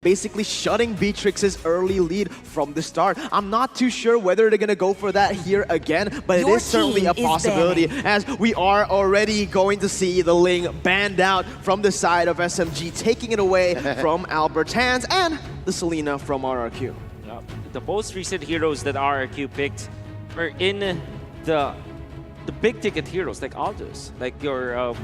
basically shutting Beatrix's early lead from the start. I'm not too sure whether they're gonna go for that here again, but it is certainly a possibility as we are already going to see the Ling banned out from the side of SMG, taking it away from Albert's hands and the Selena from RRQ. The most recent heroes that RRQ picked are in the big ticket heroes like Aldous, like your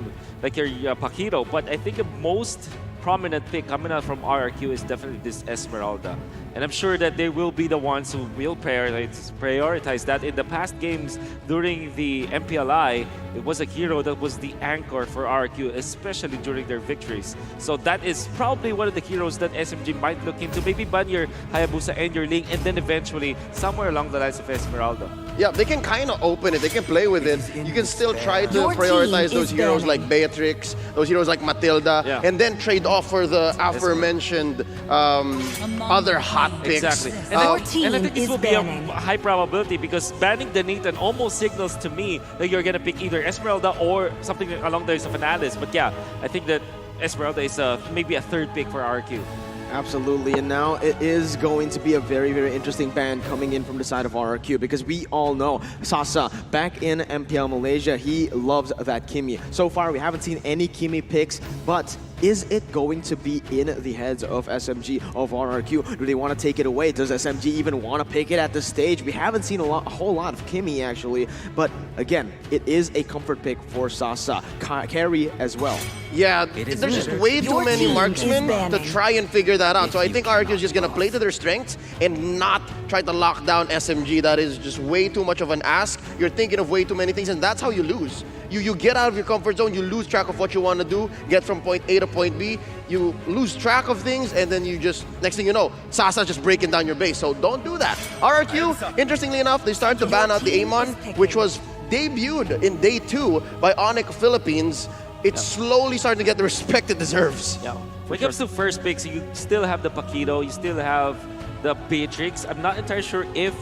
Paquito, but I think the most prominent pick coming out from RRQ is definitely this Esmeralda. And I'm sure that they will be the ones who will prioritize that. In the past games during the MPLI, it was a hero that was the anchor for RRQ, especially during their victories. So that is probably one of the heroes that SMG might look into. Maybe ban your Hayabusa and your Ling, and then eventually somewhere along the lines of Esmeralda. Yeah, they can kind of open it. They can play with it. You can still try to prioritize those heroes like Beatrix, those heroes like Matilda, and then trade off for the aforementioned other hot picks. Exactly. And I think this will be a high probability because banning the Nathan almost signals to me that you're going to pick either Esmeralda or something along the lines of an Alice. But yeah, I think that Esmeralda is maybe a third pick for RQ. Absolutely, and now it is going to be a very, very interesting ban coming in from the side of RRQ because we all know Sasa, back in MPL Malaysia, he loves that Kimi. So far, we haven't seen any Kimi picks, but is it going to be in the heads of SMG, of RRQ? Do they want to take it away? Does SMG even want to pick it at this stage? We haven't seen a whole lot of Kimi, actually. But again, it is a comfort pick for Sasa. Carry as well. Yeah, there's just way too many marksmen to try and figure that out. So I think RRQ is just going to play to their strengths and not try to lock down SMG. That is just way too much of an ask. You're thinking of way too many things, and that's how you lose. You get out of your comfort zone, you lose track of what you want to do, get from point A to point B, you lose track of things, and then you just, next thing you know, Sasa's just breaking down your base. So don't do that. RRQ, interestingly enough, they started to ban out the Amon, which was debuted in day 2 by Onyx Philippines. It's slowly starting to get the respect it deserves. Yeah. When it comes to first picks, you still have the Paquito, you still have the Beatrix. I'm not entirely sure if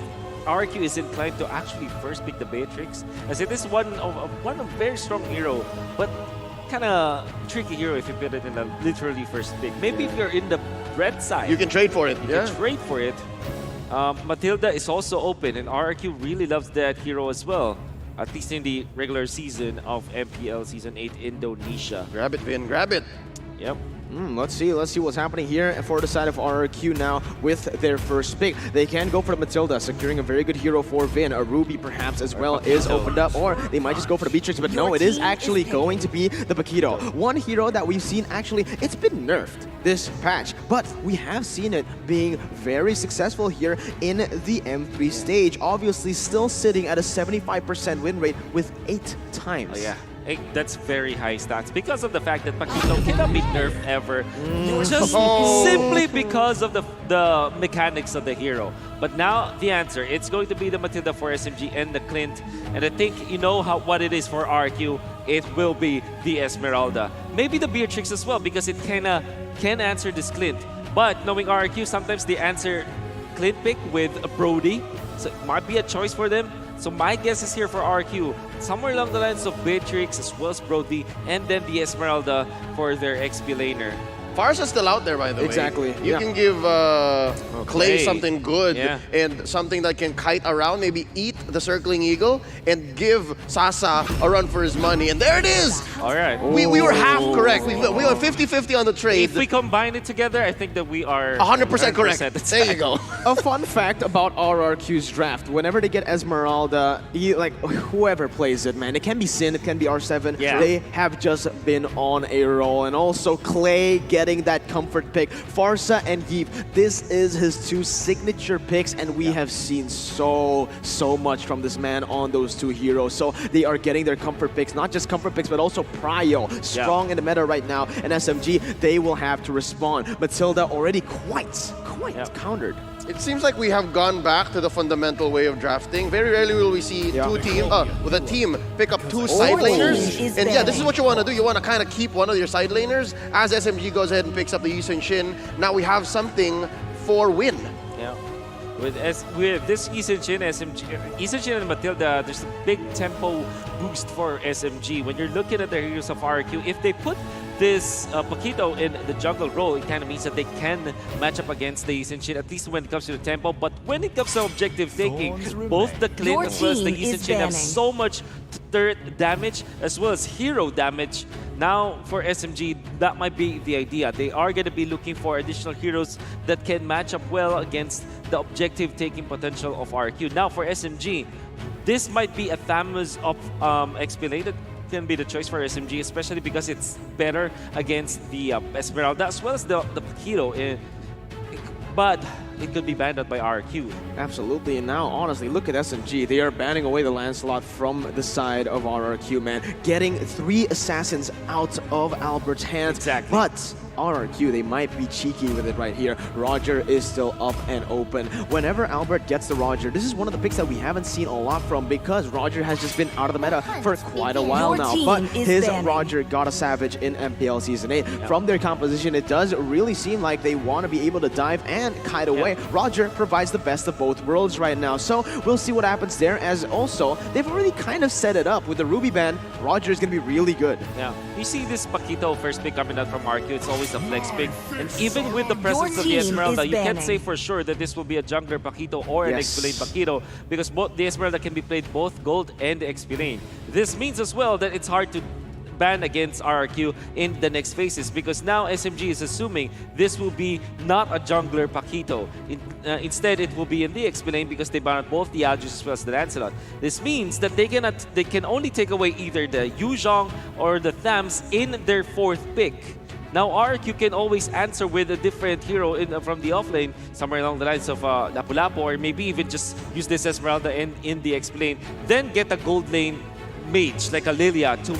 RRQ is inclined to actually first pick the Beatrix. As it is one of very strong hero, but kind of tricky hero if you put it in a literally first pick. Maybe if you're in the red side, you can trade for it. You can trade for it. Matilda is also open, and RRQ really loves that hero as well. At least in the regular season of MPL Season 8 Indonesia. Grab it, Vin, grab it. Yep. Let's see what's happening here for the side of RRQ now with their first pick. They can go for the Matilda, securing a very good hero for Vin. A Ruby perhaps as well is opened up, or they might just go for the Beatrix, but no, it is actually going to be the Paquito. One hero that we've seen actually, it's been nerfed this patch, but we have seen it being very successful here in the M3 stage. Obviously still sitting at a 75% win rate with 8 times. Oh, yeah. That's very high stats because of the fact that Paquito cannot be nerfed ever. Just simply because of the mechanics of the hero. But now the answer, it's going to be the Matilda for SMG and the Clint. And I think you know what it is for RQ. It will be the Esmeralda. Maybe the Beatrix as well because it can answer this Clint. But knowing RQ, sometimes they answer Clint pick with a Brody. So it might be a choice for them. So my guess is here for RQ, somewhere along the lines of Beatrix as well as Brody, and then the Esmeralda for their XP laner. Farsa's still out there, by the way. Exactly. You can give Clay something good and something that can kite around, maybe eat the circling eagle, and give Sasa a run for his money. And there it is! All right. We were half correct. We were 50-50 on the trade. If we combine it together, I think that we are 100% correct. There you go. A fun fact about RRQ's draft, whenever they get Esmeralda, whoever plays it, man, it can be Sin, it can be R7, they have just been on a roll. And also Clay getting that comfort pick. Farsa and Yeep, this is his 2 signature picks, and we have seen so much from this man on those 2 heroes. So they are getting their comfort picks, not just comfort picks, but also Prio, strong in the meta right now. And SMG, they will have to respond. Matilda already quite countered. It seems like we have gone back to the fundamental way of drafting. Very rarely will we see with a team pick up 2 side laners. And yeah, this is what you want to do. You want to kind of keep one of your side laners as SMG goes ahead and picks up the Yi Sun-shin. Now we have something for win. Yeah. With this Yi Sun-shin, Yi Sun-shin and Matilda, there's a big tempo boost for SMG. When you're looking at the heroes of RRQ, if they put this Paquito in the jungle role, it kind of means that they can match up against the Isinshin, at least when it comes to the tempo. But when it comes to objective taking, both the Clint as well as the Isinshin have so much turret damage as well as hero damage. Now for SMG, that might be the idea. They are going to be looking for additional heroes that can match up well against the objective taking potential of RRQ. Now for SMG, this might be a Thamus of XP that can be the choice for SMG, especially because it's better against the Esmeralda as well as the Paquito. But it could be banned out by RRQ. Absolutely, and now honestly, look at SMG. They are banning away the Lancelot from the side of RRQ, man. Getting 3 assassins out of Albert's hands. Exactly. But RRQ, they might be cheeky with it right here. Roger is still up and open. Whenever Albert gets the Roger, this is one of the picks that we haven't seen a lot from because Roger has just been out of the meta for quite a while now. But his Roger got a Savage in MPL Season 8. From their composition, it does really seem like they want to be able to dive and kite away. Roger provides the best of both worlds right now. So we'll see what happens there, as also, they've already kind of set it up. With the Ruby ban, Roger is going to be really good. Yeah, you see this Paquito first pick coming out from RRQ, it's always a flex pick. And even with the presence of the Esmeralda, you can't say for sure that this will be a jungler Paquito or an XP lane Paquito, because both the Esmeralda can be played both gold and XP lane. This means as well that it's hard to ban against RRQ in the next phases, because now SMG is assuming this will be not a jungler Paquito. Instead, it will be in the XP lane because they banned both the Algius as well as the Lancelot. This means that they can only take away either the Yuzhong or the Thams in their 4th pick. Now RRQ can always answer with a different hero from the offlane, somewhere along the lines of Lapu-Lapu, or maybe even just use this Esmeralda in the XP lane, then get a gold lane mage like a Lilia to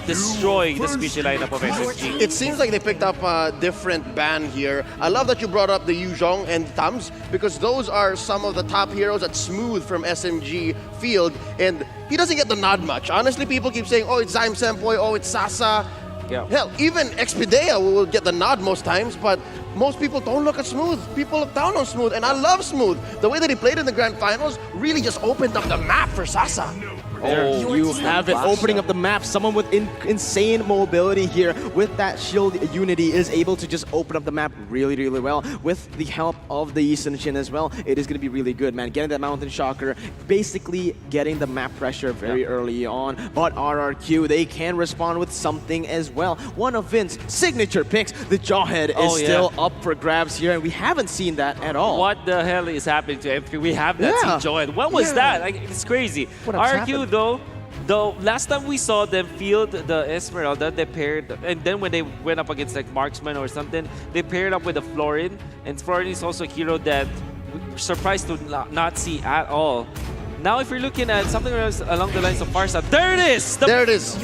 destroy the squishy lineup of SMG. It seems like they picked up a different ban here. I love that you brought up the Yuzhong and Tams, because those are some of the top heroes at Smooth from SMG field, and he doesn't get the nod much. Honestly, people keep saying, oh, it's Zyme Senpoi, oh, it's Sasa. Yeah. Hell, even Expedea will get the nod most times, but most people don't look at Smooth. People look down on Smooth, and I love Smooth. The way that he played in the Grand Finals really just opened up the map for Sasa. Oh, you have it opening up the map. Someone with insane mobility here with that shield unity is able to just open up the map really, really well. With the help of the Isinshin as well, it is going to be really good, man. Getting that Mountain Shocker, basically getting the map pressure very early on. But RRQ, they can respond with something as well. One of Vince's signature picks, the Jawhead, is still up for grabs here, and we haven't seen that at all. What the hell is happening to M3? We have that seen Jawhead. What was that? Like, it's crazy. RRQ, though, last time we saw them field the Esmeralda, they paired, and then when they went up against like Marksman or something, they paired up with a Florin, and Florin is also a hero that we're surprised to not see at all. Now, if you're looking at something along the lines of Farsa, there it is! There it is.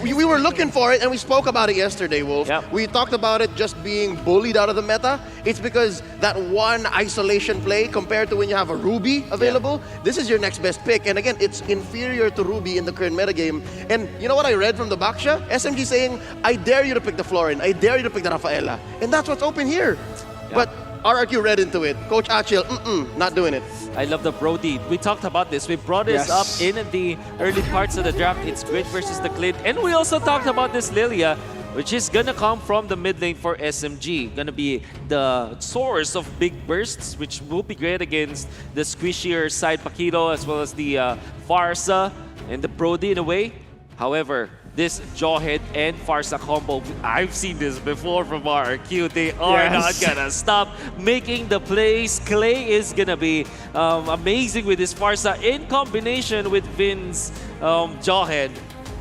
We were looking for it, and we spoke about it yesterday, Wolf. Yep. We talked about it just being bullied out of the meta. It's because that one isolation play compared to when you have a Ruby available, this is your next best pick. And again, it's inferior to Ruby in the current metagame. And you know what I read from the Baksha? SMG saying, I dare you to pick the Florin. I dare you to pick the Rafaela. And that's what's open here. Yep. But RRQ read into it. Coach Achil, not doing it. I love the Brody. We talked about this. We brought this up in the early parts of the draft. It's great versus the Clint. And we also talked about this Lilia, which is gonna come from the mid lane for SMG. Gonna be the source of big bursts, which will be great against the squishier side Paquito as well as the Farsa and the Brody in a way. However, this Jawhead and Farsa combo, I've seen this before from RRQ. They are not gonna stop making the plays. Clay is gonna be amazing with this Farsa in combination with Vin's Jawhead.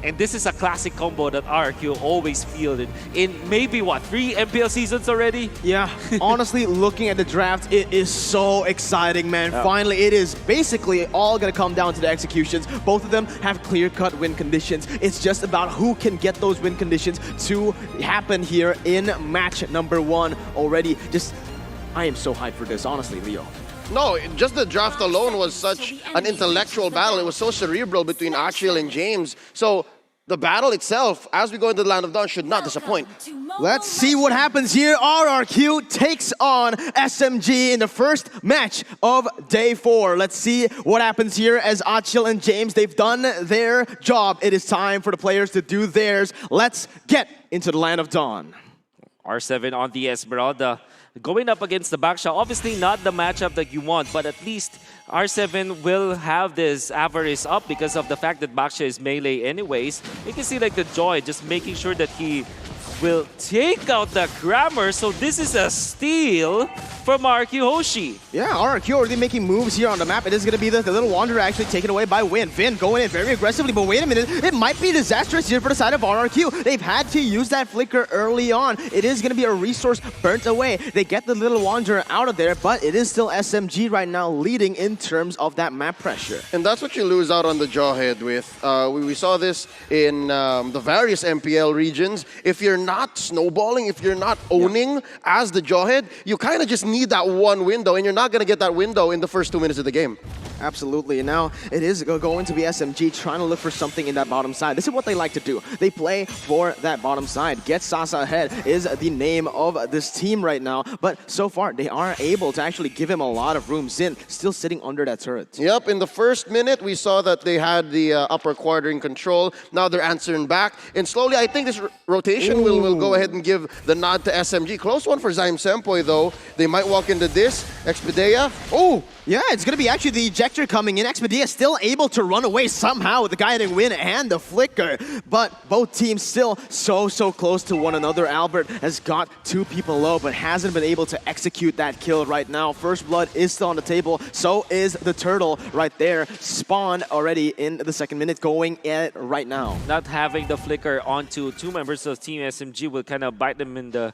And this is a classic combo that RRQ always fielded in maybe, 3 MPL seasons already? Yeah, honestly, looking at the draft, it is so exciting, man. Finally, it is basically all going to come down to the executions. Both of them have clear-cut win conditions. It's just about who can get those win conditions to happen here in match number 1 already. I am so hyped for this, honestly, Leo. No, just the draft alone was such an intellectual battle. It was so cerebral between Achil and James. So the battle itself, as we go into the Land of Dawn, should not disappoint. Let's see what happens here. RRQ takes on SMG in the first match of day 4. Let's see what happens here as Achil and James, they've done their job. It is time for the players to do theirs. Let's get into the Land of Dawn. R7 on the Esmeralda. Going up against the Baksha, obviously not the matchup that you want, but at least R7 will have this avarice up because of the fact that Baksha is melee anyways. You can see like the Joy just making sure that he will take out the Grammar. So this is a steal from RRQ Hoshi. Yeah, RRQ already making moves here on the map. It is going to be the little Wanderer actually taken away by Vin. Vin going in very aggressively, but wait a minute. It might be disastrous here for the side of RRQ. They've had to use that flicker early on. It is going to be a resource burnt away. They get the little Wanderer out of there, but it is still SMG right now leading in terms of that map pressure. And that's what you lose out on the Jawhead with. We saw this in the various MPL regions. If you're not snowballing, if you're not owning as the Jawhead, you kind of just need that one window, and you're not going to get that window in the first 2 minutes of the game. Absolutely. And now it is going to be SMG trying to look for something in that bottom side. This is what they like to do. They play for that bottom side. Get Sasa ahead is the name of this team right now. But so far, they are able to actually give him a lot of room. Xin still sitting under that turret. Yep, in the first minute, we saw that they had the upper quarter in control. Now they're answering back. And slowly, I think this rotation will go ahead and give the nod to SMG. Close one for Zyme Senpoi, though. They might walk into this. Expedia. Oh! Yeah, it's going to be actually the ejector coming in. Expedia still able to run away somehow with the guiding win and the flicker. But both teams still so close to one another. Albert has got 2 people low, but hasn't been able to execute that kill right now. First blood is still on the table. So is the turtle right there. Spawned already in the second minute, going at it right now. Not having the flicker onto 2 members of Team SMG will kind of bite them in the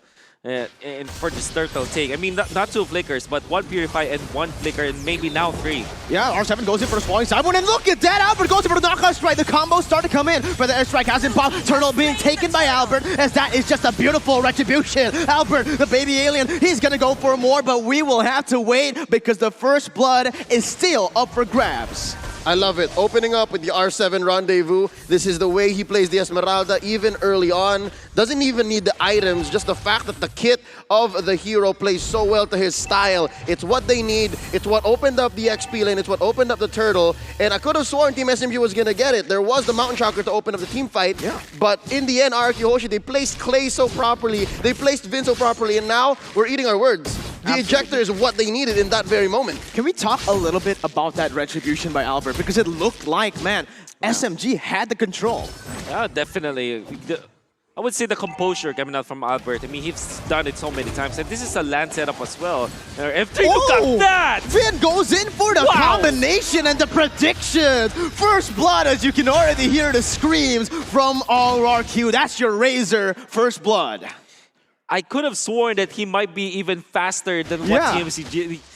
for this turtle take. I mean, not 2 flickers, but 1 Purify and 1 flicker, and maybe now 3. Yeah, R7 goes in for the spawning side one, and look at that! Albert goes in for the knockout strike. The combos start to come in, but the airstrike hasn't popped. Turtle being taken by Albert, as that is just a beautiful retribution. Albert, the baby alien, he's gonna go for more, but we will have to wait because the first blood is still up for grabs. I love it. Opening up with the R7 Rendezvous. This is the way he plays the Esmeralda even early on. Doesn't even need the items, just the fact that the kit of the hero plays so well to his style. It's what they need. It's what opened up the XP lane. It's what opened up the turtle. And I could have sworn Team SMG was going to get it. There was the Mountain Shocker to open up the team fight. Yeah. But in the end, RRQ Hoshi, they placed Clay so properly. They placed Vin so properly. And now we're eating our words. The ejector is what they needed in that very moment. Can we talk a little bit about that retribution by Albert? Because it looked like, man, SMG had the control. Yeah, definitely. I would say the composure coming out from Albert. I mean, he's done it so many times. And this is a land setup as well. F3, look at that! Vin goes in for the combination and the prediction. First blood, as you can already hear the screams from RRQ. That's your Razor first blood. I could have sworn that he might be even faster than what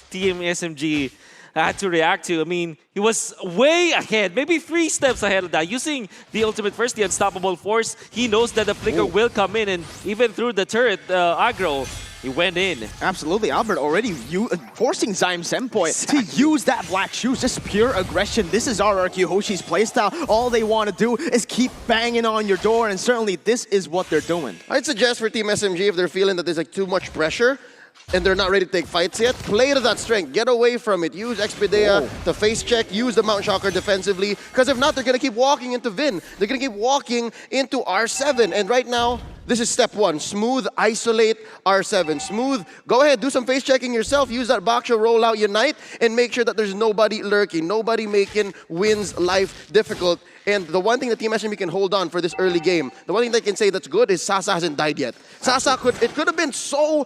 Team SMG had to react to. I mean, he was way ahead, maybe 3 steps ahead of that. Using the ultimate first, the unstoppable force, he knows that the flicker will come in, and even through the turret aggro, he went in. Absolutely. Albert already forcing Zyme Senpoi to use that black shoes. Just pure aggression. This is RRQ Hoshi's playstyle. All they want to do is keep banging on your door, and certainly this is what they're doing. I'd suggest for Team SMG, if they're feeling that there's like too much pressure and they're not ready to take fights yet, play to that strength. Get away from it. Use Expedia to face check. Use the Mountain Shocker defensively. Because if not, they're going to keep walking into Vin. They're going to keep walking into R7. And right now, this is step 1. Smooth, isolate R7. Smooth, go ahead, do some face checking yourself. Use that Baksha rollout, unite, and make sure that there's nobody lurking, nobody making Win's life difficult. And the one thing that Team SMG can hold on for this early game, the one thing they can say that's good is Sasa hasn't died yet. Sasa it could have been so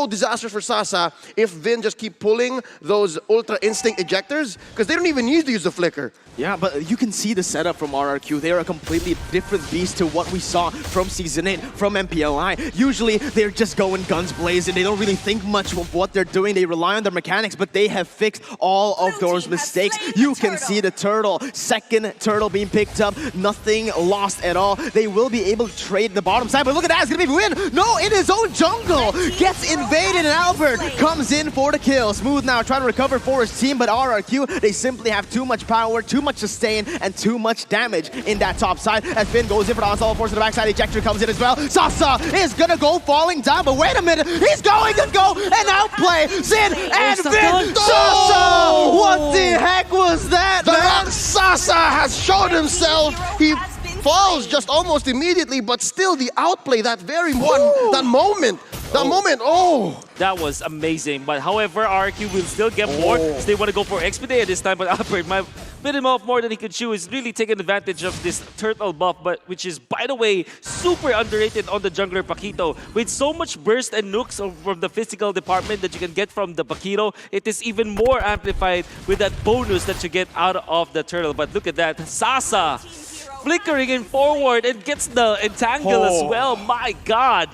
disastrous for Sasa if Vin just keep pulling those Ultra Instinct ejectors, because they don't even need to use the flicker. Yeah, but you can see the setup from RRQ. They are a completely different beast to what we saw from Season 8, from MPLI. Usually, they're just going guns blazing. They don't really think much of what they're doing. They rely on their mechanics, but they have fixed all of those mistakes. You can see the turtle, second turtle being picked up. Nothing lost at all. They will be able to trade the bottom side, but look at that. It's going to be Win. No, in his own jungle. Gets invaded, and Albert comes in for the kill. Smooth now trying to recover for his team, but RRQ, they simply have too much power, too much sustain and too much damage in that top side. As Finn goes in for the onslaught force to the backside, ejector comes in as well. Sasa is gonna go falling down, but wait a minute, he's going to go and outplay Zin and Finn. Sasa! What the heck was that, man? Sasa has shown himself. He falls just almost immediately, but still the outplay, that very one, that moment, oh! That was amazing, but however, RRQ will still get more. So they want to go for Expedite this time, but Albert bit him off more than he could chew. Is really taking advantage of this turtle buff, but which is, by the way, super underrated on the jungler Paquito. With so much burst and nukes from the physical department that you can get from the Paquito, it is even more amplified with that bonus that you get out of the turtle. But look at that, Sasa flickering in forward and gets the entangle as well. My God.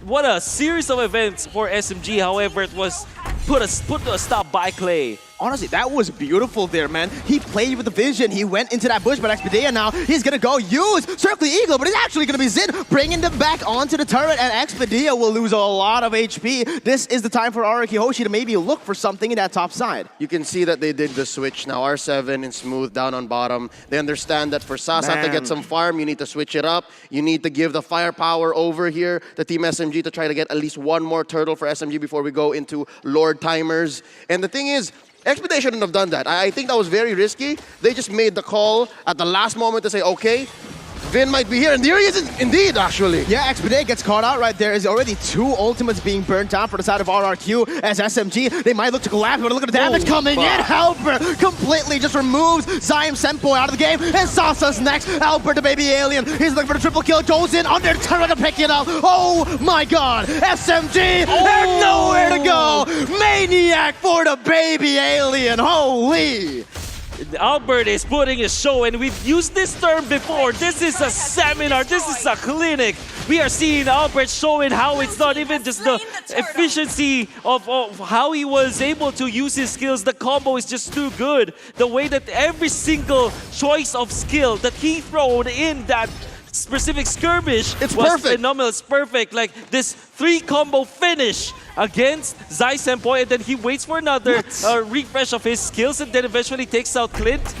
What a series of events for SMG. However, it was put to a stop by Clay. Honestly, that was beautiful there, man. He played with the vision. He went into that bush, but Expedite now, he's going to go use Circle Eagle, but it's actually going to be Zin bringing them back onto the turret, and Expedite will lose a lot of HP. This is the time for RRQ Hoshi to maybe look for something in that top side. You can see that they did the switch now. R7 and Smooth down on bottom. They understand that for Sasa to get some farm, you need to switch it up. You need to give the firepower over here to Team SMG to try to get at least one more turtle for SMG before we go into Lord timers. And the thing is, Expedite shouldn't have done that. I think that was very risky. They just made the call at the last moment to say, okay, Vin might be here, and there he is indeed, actually. Yeah, Expedite gets caught out right there. There's already 2 ultimates being burnt down for the side of RRQ. As SMG, they might look to collapse, but look at the damage coming in. Albert completely just removes Zyme Senpoi out of the game, and Sasa's next. Albert, the baby alien, he's looking for the triple kill, goes in under the turret to pick it up. Oh my God, SMG, there's nowhere to go. Maniac for the baby alien, holy. Albert is putting a show, and we've used this term before. This is a seminar, this is a clinic. We are seeing Albert showing how it's not even just the efficiency of how he was able to use his skills. The combo is just too good. The way that every single choice of skill that he thrown in that specific skirmish was perfect. phenomenal. It's perfect. Like this 3-combo finish against Zai Senpoi, and then he waits for another refresh of his skills, and then eventually takes out Clint.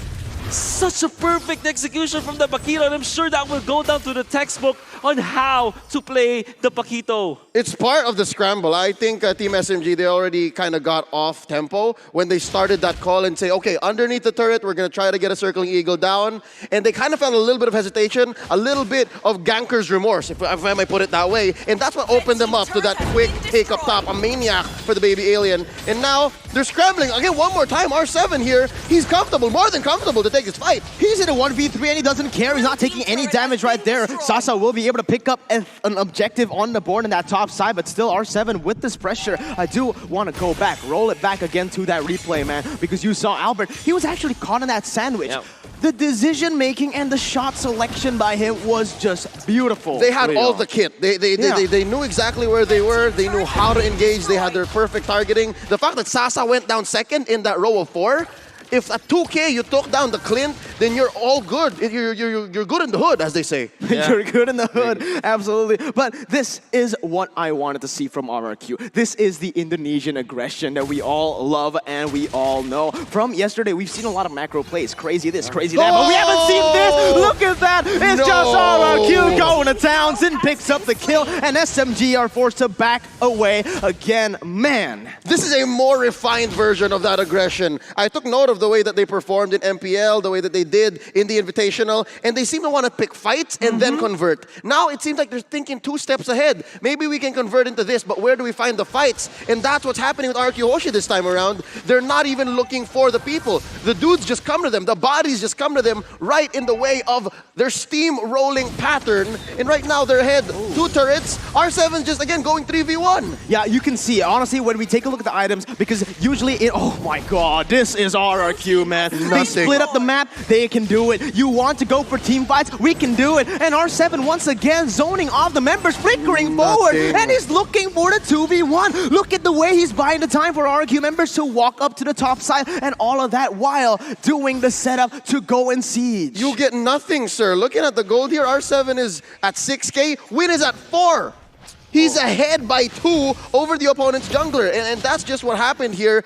Such a perfect execution from the Paquito, and I'm sure that will go down to the textbook on how to play the Paquito. It's part of the scramble. I think Team SMG, they already kind of got off tempo when they started that call and say, okay, underneath the turret, we're going to try to get a Circling Eagle down. And they kind of felt a little bit of hesitation, a little bit of ganker's remorse, if I might put it that way. And that's what opened them up to that quick take up top, a Maniac for the baby alien. And now they're scrambling. Again, one more time, R7 here, he's comfortable, more than comfortable to take his fight. He's in a 1v3 and he doesn't care. He's not taking any damage right there. Sasa will be able to pick up an objective on the board in that top side, but still R7 with this pressure. I do want to go back, roll it back again to that replay, man, because you saw Albert. He was actually caught in that sandwich. Yep. The decision making and the shot selection by him was just beautiful. They had all the kit. They knew exactly where they were. They knew how to engage. They had their perfect targeting. The fact that Sasa went down second in that row of 4, if at 2K you took down the Clint, then you're all good. You're good in the hood, as they say. Yeah. You're good in the hood, absolutely. But this is what I wanted to see from RRQ. This is the Indonesian aggression that we all love and we all know. From yesterday, we've seen a lot of macro plays. Crazy this, crazy that, but we haven't seen this. Look at that. It's just RRQ going to town. Zin picks up the kill, and SMG are forced to back away again. Man. This is a more refined version of that aggression. I took note of the way that they performed in MPL, the way that they did in the Invitational, and they seem to want to pick fights and then convert. Now it seems like they're thinking 2 steps ahead. Maybe we can convert into this, but where do we find the fights? And that's what's happening with RRQ Hoshi this time around. They're not even looking for the people. The dudes just come to them. The bodies just come to them right in the way of their steam-rolling pattern. And right now they're ahead 2 turrets. R7 just, again, going 3v1. Yeah, you can see, honestly, when we take a look at the items, because usually oh my God, this is RRQ. Man. They split up the map, they can do it. You want to go for team fights, we can do it. And R7 once again zoning off the members, flickering forward, and he's looking for the 2v1. Look at the way he's buying the time for RRQ members to walk up to the top side, and all of that while doing the setup to go and siege. You get nothing, sir. Looking at the gold here, R7 is at 6K, Win is at 4. He's ahead by 2 over the opponent's jungler, and that's just what happened here.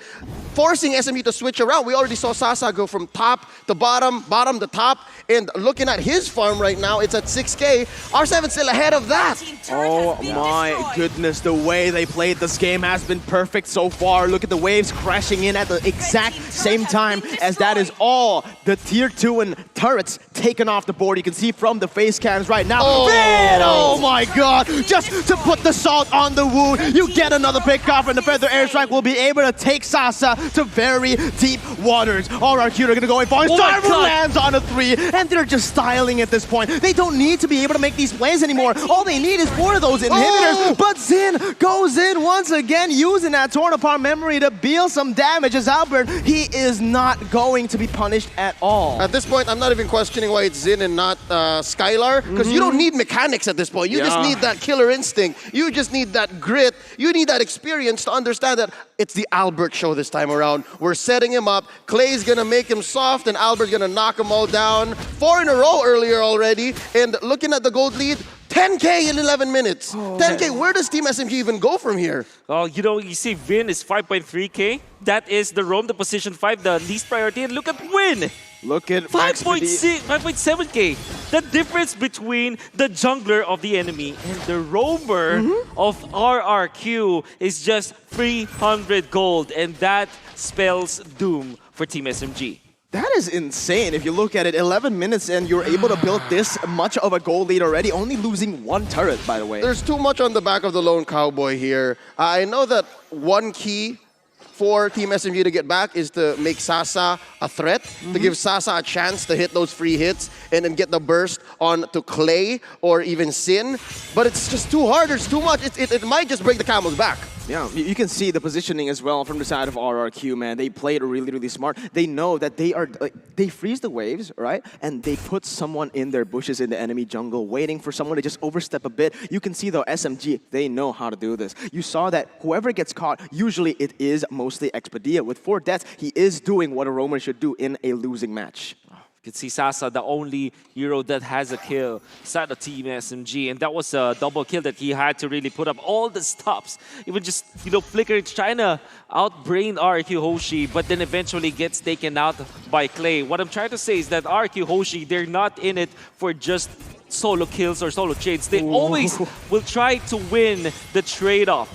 forcing SMG to switch around. We already saw Sasa go from top to bottom, bottom to top, and looking at his farm right now, it's at 6K. R7 still ahead of that. Oh my goodness, the way they played this game has been perfect so far. Look at the waves crashing in at the exact same time as that is all the tier 2 and turrets taken off the board. You can see from the face cams right now. Oh my god, just to put the salt on the wound, you get another pick off, and the Feather Airstrike will be able to take Sasa to very deep waters. RRQ are gonna go in for it. Starver lands on a 3, and they're just styling at this point. They don't need to be able to make these plays anymore. All they need is 4 of those inhibitors, but Xin goes in once again, using that Torn Apart memory to deal some damage as Albert, he is not going to be punished at all. At this point, I'm not even questioning why it's Xin and not Skylar, because you don't need mechanics at this point. You just need that killer instinct. You just need that grit. You need that experience to understand that it's the Albert show this time around. We're setting him up. Clay's gonna make him soft, and Albert's gonna knock them all down. 4 in a row earlier already, and looking at the gold lead, 10K in 11 minutes. 10K, where does Team SMG even go from here? Oh, you know, you see Vin is 5.3K. That is the roam, the position 5, the least priority. And look at Win! Look at 5.7K. The difference between the jungler of the enemy and the roamer of RRQ is just 300 gold. And that spells doom for Team SMG. That is insane. If you look at it, 11 minutes and you're able to build this much of a gold lead already, only losing 1 turret, by the way. There's too much on the back of the lone cowboy here. I know that one key for Team SMG to get back is to make Sasa a threat, to give Sasa a chance to hit those free hits and then get the burst on to Clay or even Sin. But it's just too hard, there's too much. It might just break the camel's back. Yeah, you can see the positioning as well from the side of RRQ, man. They played really, really smart. They know that they are, they freeze the waves, right? And they put someone in their bushes in the enemy jungle, waiting for someone to just overstep a bit. You can see though, SMG, they know how to do this. You saw that whoever gets caught, usually it is mostly Expedia. With 4 deaths, he is doing what a roamer should do in a losing match. You can see Sasa, the only hero that has a kill side of Team SMG, and that was a double kill that he had to really put up all the stops. Even just, you know, Flicker trying to outbrain RRQ Hoshi, but then eventually gets taken out by Clay. What I'm trying to say is that RRQ Hoshi, they're not in it for just solo kills or solo trades. They always will try to win the trade-off.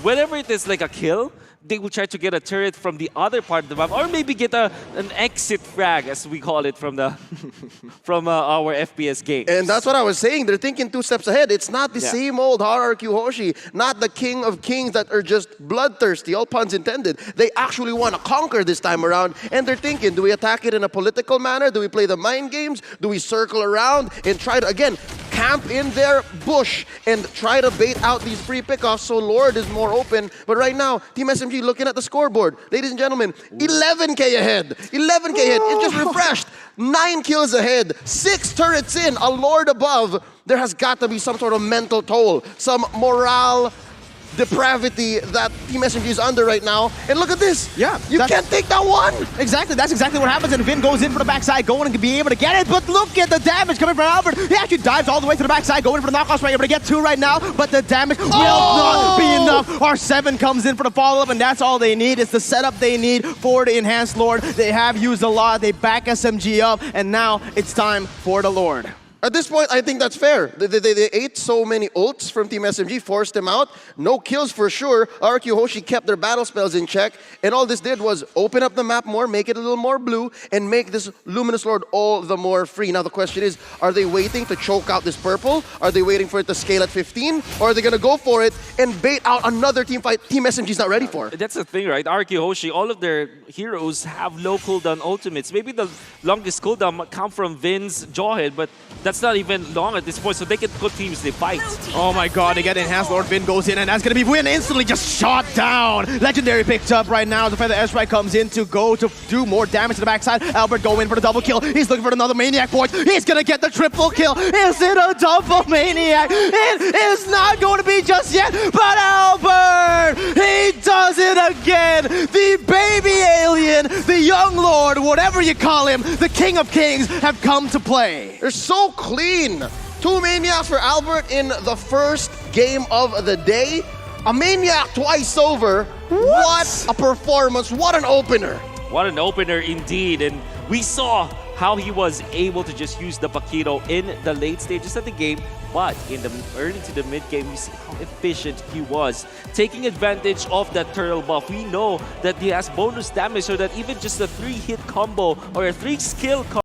Whenever it is like a kill, they will try to get a turret from the other part of the map, or maybe get an exit frag, as we call it from the from our FPS game. And that's what I was saying. They're thinking 2 steps ahead. It's not the same old RRQ Hoshi, not the king of kings that are just bloodthirsty, all puns intended. They actually want to conquer this time around, and they're thinking, do we attack it in a political manner? Do we play the mind games? Do we circle around and try to, again, camp in their bush and try to bait out these free pickoffs so Lord is more open? But right now, Team SMG looking at the scoreboard. Ladies and gentlemen, 11K ahead. 11K ahead. It just refreshed. 9 kills ahead. 6 turrets in. A Lord above. There has got to be some sort of mental toll. Some morale depravity that Team SMG is under right now. And look at this. Yeah. You can't take that one. Exactly. That's exactly what happens. And Vin goes in for the backside, going to be able to get it. But look at the damage coming from Albert. He actually dives all the way to the backside, going for the knockouts right, able to get 2 right now. But the damage will not be enough. R7 comes in for the follow-up, and that's all they need. It's the setup they need for the Enhanced Lord. They have used a lot. They back SMG up, and now it's time for the Lord. At this point, I think that's fair. They ate so many ults from Team SMG, forced them out. No kills for sure. RRQ Hoshi kept their battle spells in check. And all this did was open up the map more, make it a little more blue, and make this Luminous Lord all the more free. Now the question is, are they waiting to choke out this purple? Are they waiting for it to scale at 15? Or are they going to go for it and bait out another team fight Team SMG's not ready for? That's the thing, right? RRQ Hoshi, all of their heroes have low cooldown ultimates. Maybe the longest cooldown might come from Vin's Jawhead, but that's not even long at this point, so they can continuously fight. Oh my god, they get Enhanced Lord. Vin goes in, and that's gonna be Win instantly just shot down. Legendary picked up right now. The Feather Airstrike comes in to go to do more damage to the backside. Albert go in for the double kill. He's looking for another Maniac point. He's gonna get the triple kill. Is it a double Maniac? It is not going to be just yet, but Albert, he does it again. The baby alien, the young lord, whatever you call him, the king of kings have come to play. They're so clean. 2 Maniacs for Albert in the first game of the day. A Maniac twice over. What a performance! What an opener! What an opener indeed. And we saw how he was able to just use the Paquito in the late stages of the game. But in the early to the mid game, we see how efficient he was. Taking advantage of that turtle buff. We know that he has bonus damage, so that even just a 3-hit combo or a 3-skill combo